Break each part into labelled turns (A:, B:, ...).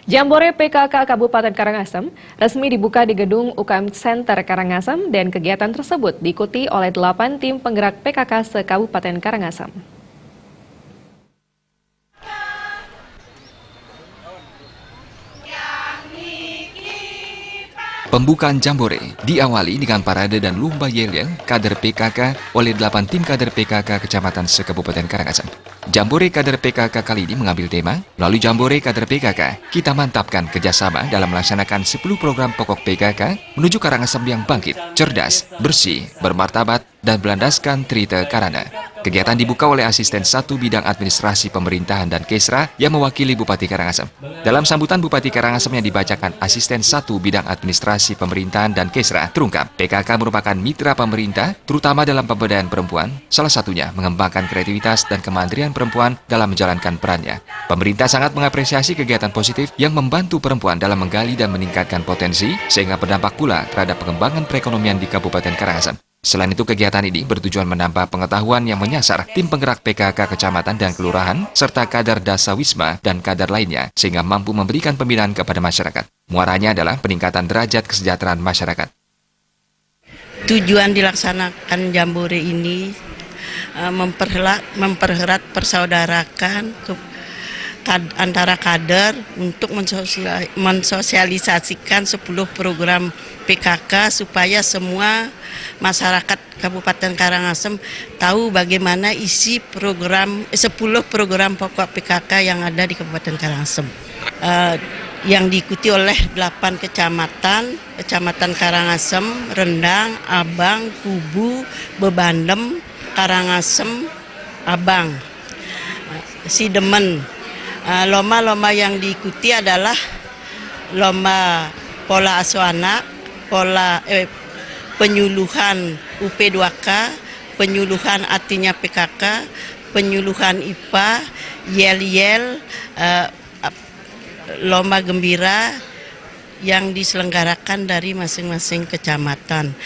A: Jambore PKK Kabupaten Karangasem resmi dibuka di gedung UKM Center Karangasem dan kegiatan tersebut diikuti oleh 8 tim penggerak PKK se-Kabupaten Karangasem.
B: Pembukaan Jambore diawali dengan parade dan lomba yel-yel kader PKK oleh 8 tim kader PKK Kecamatan se-Kabupaten Karangasem. Jambore kader PKK kali ini mengambil tema, melalui Jambore kader PKK, kita mantapkan kerjasama dalam melaksanakan 10 program pokok PKK menuju Karangasem yang bangkit, cerdas, bersih, bermartabat, dan berlandaskan Trite Karana. Kegiatan dibuka oleh Asisten 1 Bidang Administrasi Pemerintahan dan Kesra yang mewakili Bupati Karangasem. Dalam sambutan Bupati Karangasem yang dibacakan Asisten 1 Bidang Administrasi Pemerintahan dan Kesra, terungkap PKK merupakan mitra pemerintah, terutama dalam pemberdayaan perempuan, salah satunya mengembangkan kreativitas dan kemandirian perempuan dalam menjalankan perannya. Pemerintah sangat mengapresiasi kegiatan positif yang membantu perempuan dalam menggali dan meningkatkan potensi, sehingga berdampak pula terhadap pengembangan perekonomian di Kabupaten Karangasem. Selain itu, kegiatan ini bertujuan menambah pengetahuan yang menyasar tim penggerak PKK Kecamatan dan Kelurahan, serta kader Dasawisma dan kader lainnya, sehingga mampu memberikan pembinaan kepada masyarakat. Muaranya adalah peningkatan derajat kesejahteraan masyarakat.
C: Tujuan dilaksanakan Jambore ini mempererat persaudarakan antara kader untuk mensosialisasikan 10 program PKK supaya semua masyarakat Kabupaten Karangasem tahu bagaimana isi 10 program pokok PKK yang ada di Kabupaten Karangasem. Yang diikuti oleh 8 kecamatan Karangasem, Rendang, Abang, Kubu, Bebandem, Karangasem, Abang, Sidemen. Lomba-lomba yang diikuti adalah lomba pola asuh anak, penyuluhan UP2K, penyuluhan artinya PKK, penyuluhan IPA, yel-yel, lomba gembira yang diselenggarakan dari masing-masing kecamatan.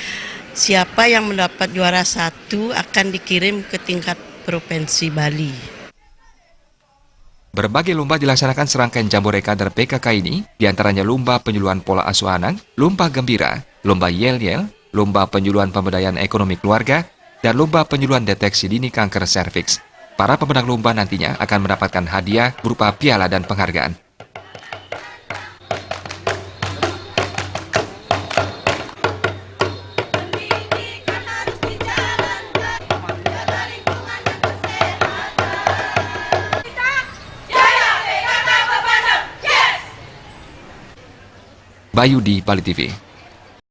C: Siapa yang mendapat juara 1 akan dikirim ke tingkat Provinsi Bali.
B: Berbagai lomba dilaksanakan serangkaian Jambore kader PKK ini, diantaranya lomba penyuluhan pola asuh anak, lomba gembira, lomba yel-yel, lomba penyuluhan pemberdayaan ekonomi keluarga, dan lomba penyuluhan deteksi dini kanker serviks. Para pemenang lomba nantinya akan mendapatkan hadiah berupa piala dan penghargaan. Bayu di Bali TV.